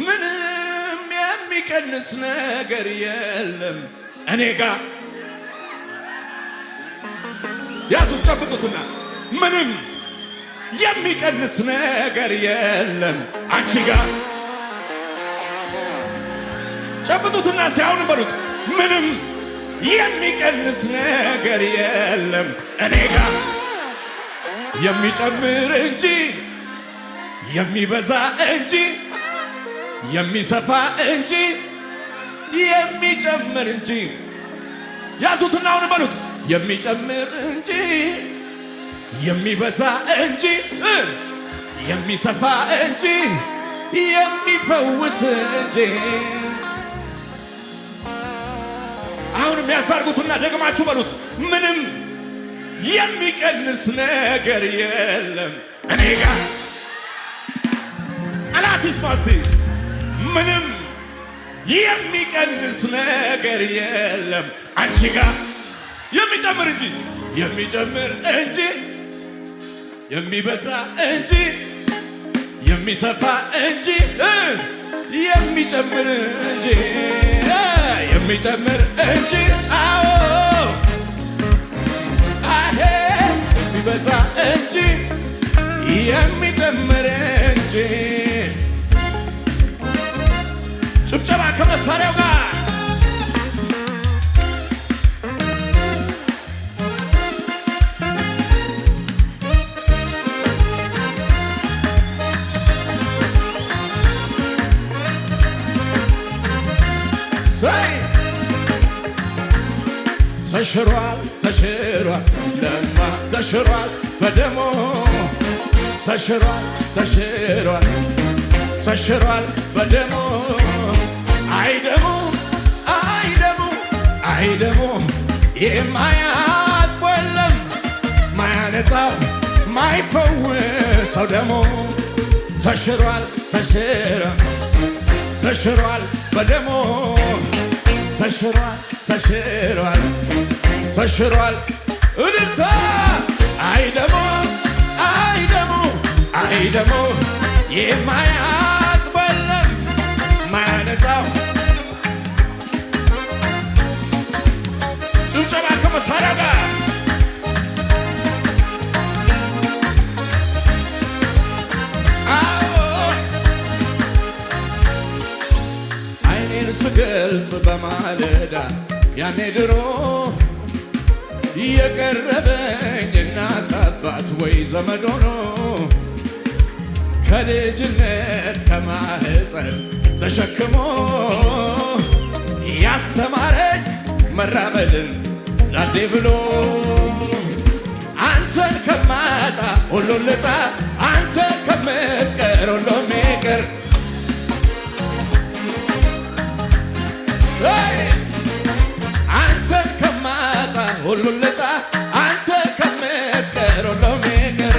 ምንም የሚቀንስ ነገር የለም እኔ ጋር። ያዙት ጨብጡትና ምንም የሚቀንስ ነገር የለም አንቺ ጋር። ጨብጡትና ሲያውን በሉት ምንም የሚቀንስ ነገር የለም እኔ ጋር። የሚጨምር እንጂ የሚበዛ እንጂ የሚሰፋ እንጂ የሚጨምር እንጂ። ያዙትና አሁን በሉት የሚጨምር እንጂ የሚበዛ እንጂ የሚሰፋ እንጂ የሚፈውስ እንጂ። አሁንም ያሳርጉትና ደግማችሁ በሉት ምንም የሚቀንስ ነገር የለም እኔ ጋር። ጠላት ይስማስቲ ምንም የሚቀንስ ነገር የለም አንቺ ጋር። የሚጨምር እንጂ የሚጨምር እንጂ የሚበዛ እንጂ የሚሰፋ እንጂ የሚጨምር እንጂ የሚጨምር እንጂ አዎ አሄ የሚበዛ እንጂ የሚጨምር እንጂ። ጭብጨባ ከመሳሪያው ጋር ተሽሯል ተሽሯል ለማ ተሽሯል በደሞ ተሽሯል ተሽሯል ተሽሯል በደሞ አይደሙ አይደሙ አይደሙ የማያጥወለም ማያነጻው ማይፈውሰው ደሞ ተሽሯል ተሽሯል ተሽሯል በደሞ ተሽሯል ተሽሯል ተሽሯል እልልታ አይደሙ አይደሙ አይደሙ የማያጥወለም ማያነጻው። ጭብጨባ ከመሳሪያ ጋር አይኔን ስገልጥ በማለዳ ያኔ ድሮ የቀረበኝ እናት አባት ወይ ዘመድ ሆኖ ከልጅነት ከማህፀን ተሸክሞ ያስተማረኝ መራመድን ላዴ ብሎ አንተን ከማጣ ሁሉን ልጣ አንተ ከምትቀር ሁሉም ይቅር አንተን ከማጣ ሁሉን ልጣ አንተ ከምትቀር ሁሉም ይቅር።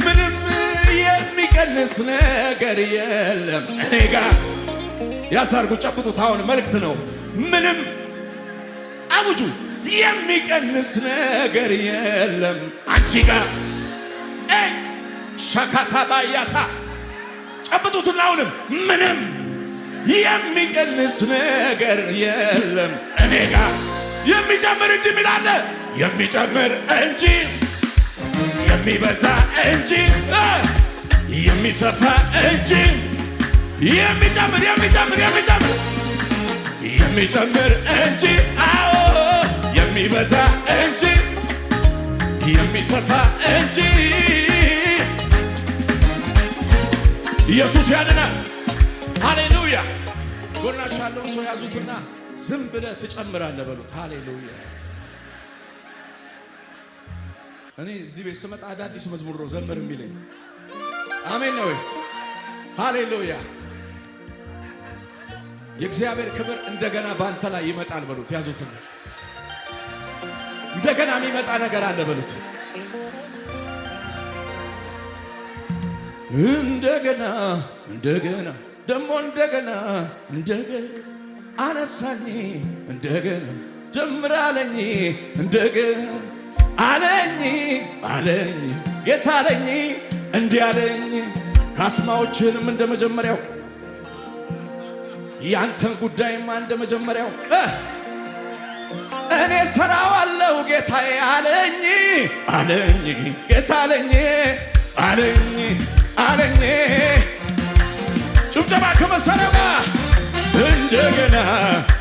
ምንም የሚቀንስ ነገር የለም እኔ ጋር። ያሳርጉ ጨብጡት። አሁን መልእክት ነው። ምንም አውጁ የሚቀንስ ነገር የለም አንቺ ጋር። ሸካታ ባያታ ጨብጡትና አሁንም ምንም የሚቀንስ ነገር የለም እኔ ጋር። የሚጨምር እንጂ ሚላለ የሚጨምር እንጂ የሚበዛ እንጂ የሚሰፋ እንጂ የሚጨምር የሚጨምር የሚጨምር የሚጨምር እንጂ አዎ የሚበዛ እንጂ የሚሰፋ እንጂ። ኢየሱስ ያድናል። ሃሌሉያ። ጎናችሁ ያለውን ሰው ያዙትና ዝም ብለህ ትጨምራለህ በሉት። ሃሌሉያ። እኔ እዚህ ቤት ስመጣ አዳዲስ መዝሙር ነው ዘምር የሚለኝ። አሜን ነው። ሃሌሉያ። የእግዚአብሔር ክብር እንደገና ባንተ ላይ ይመጣል በሉት። ያዙትና እንደገና የሚመጣ ነገር አለ በሉት። እንደገና እንደገና ደሞ እንደገና እንደገና አነሳኝ እንደገና ጀምራለኝ እንደገና አለኝ አለኝ ጌታ አለኝ እንዲህ አለኝ ካስማዎችንም እንደ መጀመሪያው ያንተን ጉዳይማ እንደ መጀመሪያው እኔ ሰራዋለሁ ጌታዬ አለኝ አለኝ ጌታ አለኝ አለኝ አለኝ ጭብጨባ ከመሳሪያው ጋር እንደገና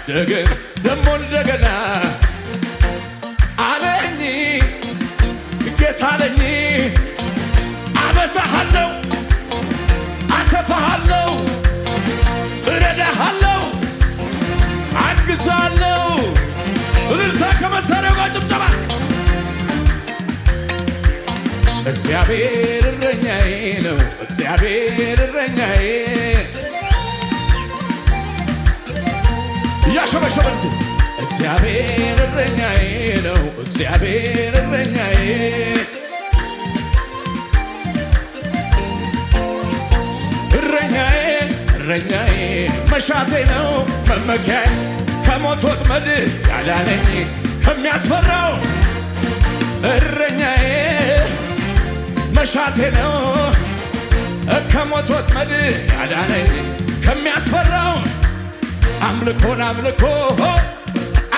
እንደገና ደሞ እንደገና አለኝ ጌታ አለኝ አበዛሃለሁ አሰፋሃለሁ እረዳሃለሁ አግዛለሁ እልልታ ከመሳሪያው ጋር ጭብጨባ እግዚአብሔር እረኛዬ ነው እግዚአብሔር እረኛዬ እያሸበሸበን እግዚአብሔር እረኛዬ ነው እግዚአብሔር እረኛዬ እረኛዬ እረኛዬ መሻቴ ነው መመኪያዬ ከሞት ወጥመድ ያዳነኝ ከሚያስፈራው እረኛዬ መሻቴ ነው ከሞት ወጥመድ ያዳነኝ ከሚያስፈራው አምልኮን አምልኮ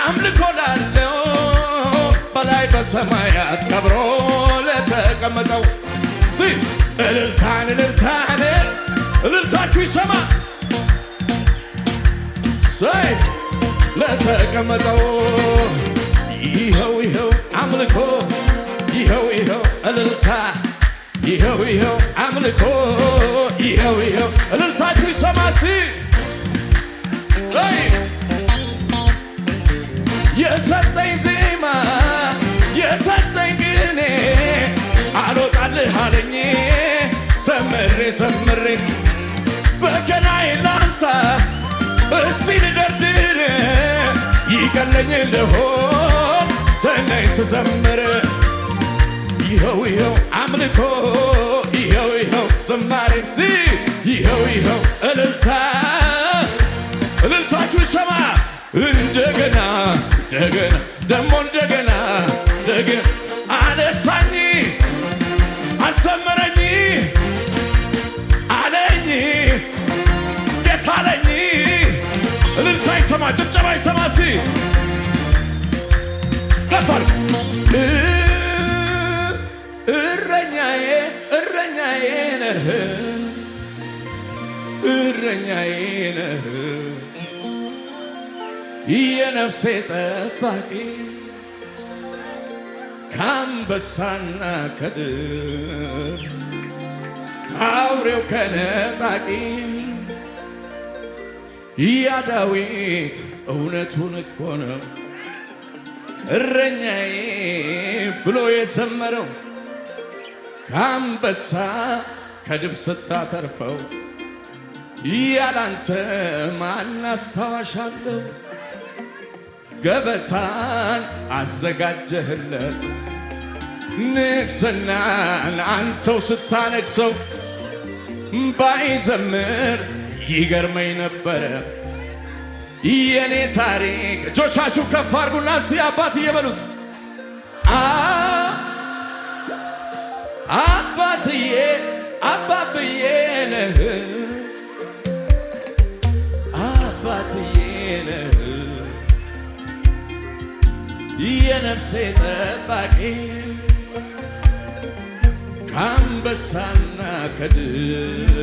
አምልኮ ላለው በላይ በሰማያት ከብሮ ለተቀመጠው እስቲ እልልታን እልልታን እልልታችሁ ይሰማ ሰይ ለተቀመጠው ይኸው ይኸው አምልኮ ይኸው ይኸው እልልታ ይኸው ይኸው አምልኮ ይኸው ይኸው እልልታችሁ ይሰማ እስቲ የሰጠኝ ዜማ የሰጠኝ ቅኔ አልወጣልህ አለኝ ሰምሬ ሰምሬ በገናዬ ላንሳ እስቲ ልደርድር ይቀለኝ እንደሆን ተነይ ስዘምር ይኸው ይኸው አምልኮ ይኸው ይኸው ዝማሬ እስቲ ይኸው ይኸው እልልታ እልልታችሁ ይሰማ እንደገና እንደገና ደሞ እንደገና እንደገና አነሳኝ አሰመረኝ አለኝ ጌታ አለኝ እልልታ ይሰማ ጭብጨባ ይሰማ እስቲ ከፋር እረኛዬ እረኛዬ ነህ እረኛዬ ነህ የነፍሴ ጠባቂ ከአንበሳና ከድብ ከአውሬው ከነጣቂ ያ ዳዊት እውነቱን እኮ ነው እረኛዬ ብሎ የዘመረው ከአንበሳ ከድብ ስታተርፈው ያላንተ ማን አስታዋሻለሁ ገበታን አዘጋጀህለት ንግስናን አንተው ስታነግሰው ባይዘምር ይገርመኝ ነበረ የኔ ታሪክ እጆቻችሁ ከፍ አድርጉና እስቲ አባትዬ በሉት አባትዬ አባብዬ ነህ አባትዬ ነህ የነፍሴ ጠባቂ ከአንበሳና ከድብ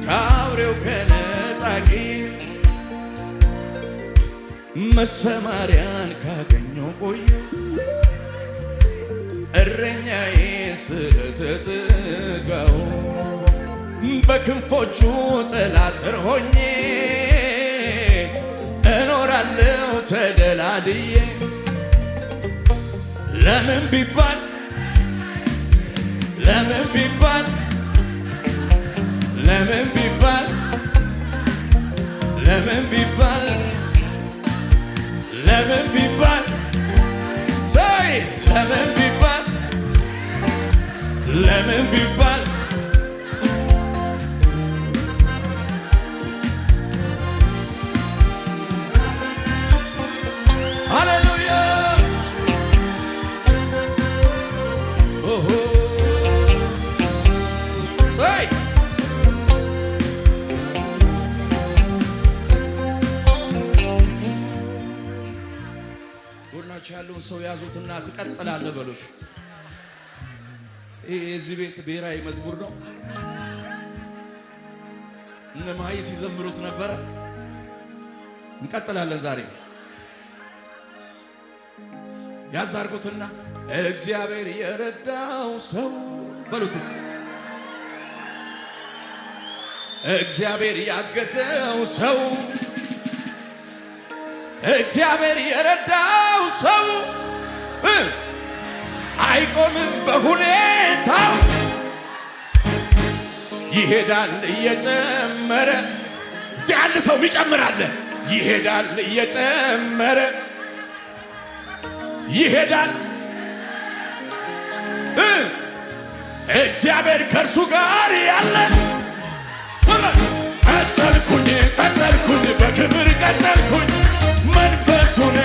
ከአውሬው ከነጣቂ መሰማሪያን ካገኘው ቆየ እረኛዬ ስለተጠጋው በክንፎቹ ጥላ ስር ሆኜ እኖራለሁ ተደላድዬ ለምን ቢባል ለምን ቢባል ለምን ቢባል ለምን ቢባል ለምን ቢባል say ለምን ቢባል ለምን ቢባል ሃሌሉያ ጎናችሁ ያለውን ሰው ያዙትና ትቀጥላለህ በሉት። ይህ የዚህ ቤት ብሔራዊ መዝሙር ነው። እነ ማይ ሲዘምሩት ነበረ። እንቀጥላለን ዛሬ። ያዛርጉትና እግዚአብሔር የረዳው ሰው በሉት ውስጥ እግዚአብሔር ያገዘው ሰው እግዚአብሔር የረዳው ሰው አይቆምም በሁኔታው ይሄዳል እየጨመረ። እዚህ አንድ ሰው ይጨምራል። ይሄዳል እየጨመረ ይሄዳል። እግዚአብሔር ከእርሱ ጋር ያለ። ቀጠልኩኝ ቀጠልኩኝ በክብር ቀጠልኩኝ መንፈሱን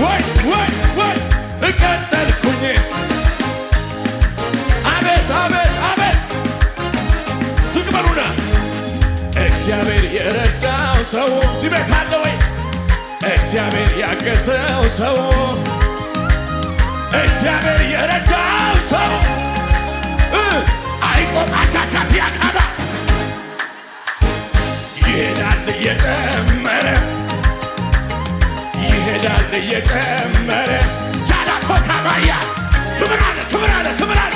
ወይ ወይ ወይ ቀጠልኩኝ። አቤት አቤት አቤት ዝቅ በሉና እግዚአብሔር የረዳው ሰው ሲቤት አለ ወይ? እግዚአብሔር ያገዘው ሰው እግዚአብሔር የረዳው ሰው አይቆም አቻካት ያካባ ይሄዳል እየጨመረ ይሄዳል እየጨመረ ቻላቶ ካባያ ክብር አለ ክብር አለ ክብር አለ።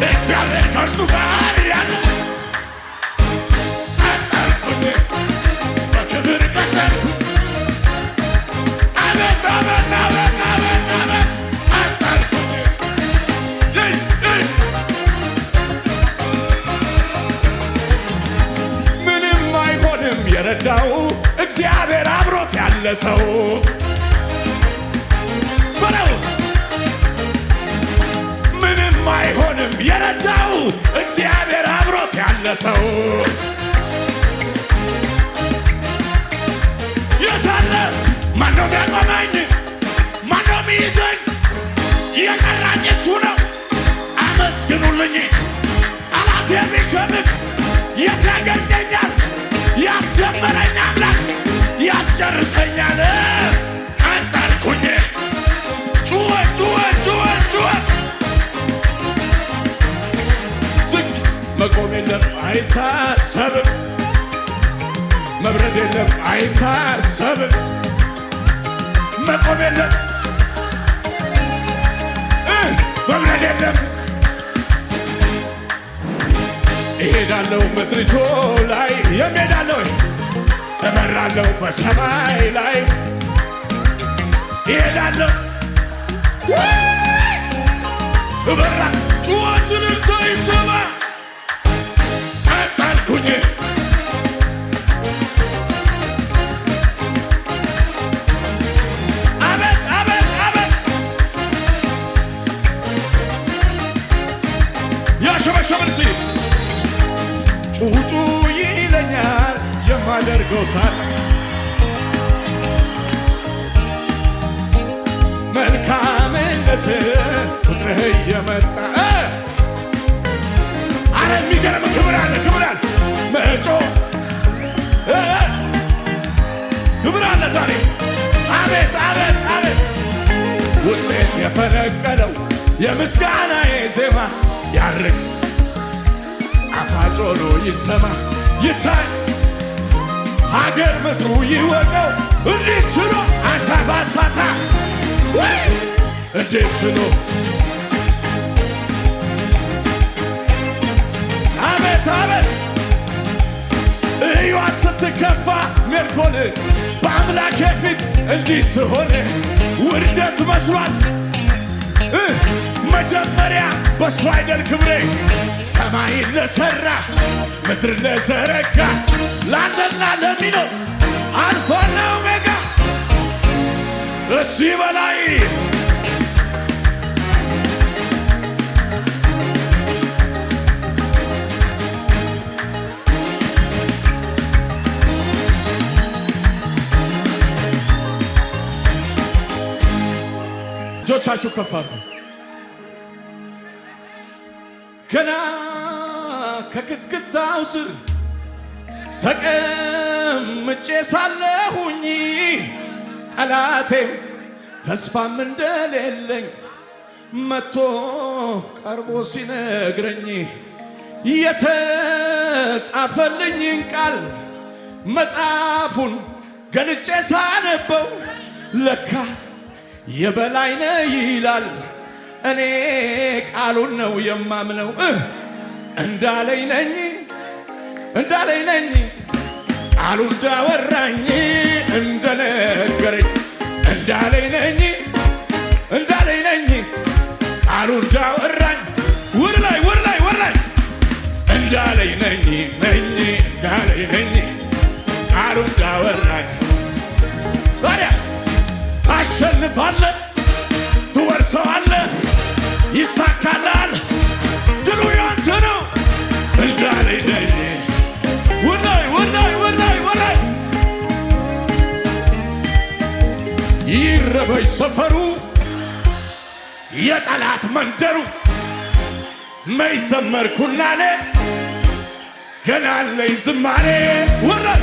እግዚአብሔር ከእርሱ ጋር ያለ። ቀጠልኩኝ በክብር ቀጠልኩኝ። አቤት አቤት አቤት አቤት አቤት ቀጠልኩኝ። ምንም አይሆንም የረዳው እግዚአብሔር አብሮት ያለ ሰው በለው። ምንም አይሆንም የረዳው እግዚአብሔር አብሮት ያለ ሰው የታለ? ማነው የሚያቆመኝ? ማነው የሚይዘኝ? የቀራኝ እሱ ነው። አመስግኑልኝ። ጠላት የሚሸምቅ የት ያገኘኛል? ያስጀመረኝ አምላክ ያስጨርሰኛል። ቀጠልኩኝ ጩኸት ጩኸት ጩኸት ጩኸት ዝግ መቆም የለም አይታሰብም። መብረድ የለም አይታሰብም። መቆም የለም መብረድ የለም። እሄዳለሁ ምድሪቱ ላይ የምሄዳለሁ እበራለሁ በሰማይ ላይ እሄዳለሁ እበራ ጩኸትን ሳይሰማ ቀጠልኩኝ። አቤት አቤት አቤት ያሸበሸበን ሲ ጩጩ ይለኛል የማደርገው ሳት መልካምነት ፍቅርህ እየመጣ አረ የሚገርም ክብር አለ ክብር አለ መጮ ክብር አለ ዛሬ። አቤት አቤት አቤት ውስጤን የፈነቀለው የምስጋናዬ ዜማ ያርግ ጣፋጭ ሆኖ ይሰማ ይታይ ሀገር ምድሩ ይወቀው እንዴት ችሎ አንቻ ባሳታ እንዴት ችሎ አቤት አቤት እዩዋ ስትከፋ ሜልኮን በአምላኬ ፊት እንዲህ ስሆን ውርደት መስሏት መጀመሪያ በሱ አይደል ክብሬ ሰማይን ለሠራ ምድር ለዘረጋ ላለና ለሚኖር አልፋና ኦሜጋ እሱ በላይ እጆቻችሁ ከፍ አድርጉ። ገና ከክትክታው ስር ተቀምጬ ሳለሁኝ ጠላቴም ተስፋም እንደሌለኝ መጥቶ ቀርቦ ሲነግረኝ የተጻፈልኝን ቃል መጽሐፉን ገልጬ ሳነበው ለካ የበላይ ነህ ይላል። እኔ ቃሉን ነው የማምነው። እንዳለኝ ነኝ ቃሉ እንዳወራኝ እንደነገረኝ እንዳለኝ ነኝ ቃሉ እንዳወራኝ ወር ላይ እንዳለኝ ነኝ ቃሉ እንዳወራኝ ታዲያ ታሸንፋለህ፣ ትወርሰዋለህ፣ ይሳካልሃል፣ ድሉ ያንተ ነው እንዳለኝ ነኝ ወላይ ይረበይ ሰፈሩ የጠላት መንደሩ መይ ዘመርኩናለ ገና አለኝ ዝማሬ ወላይ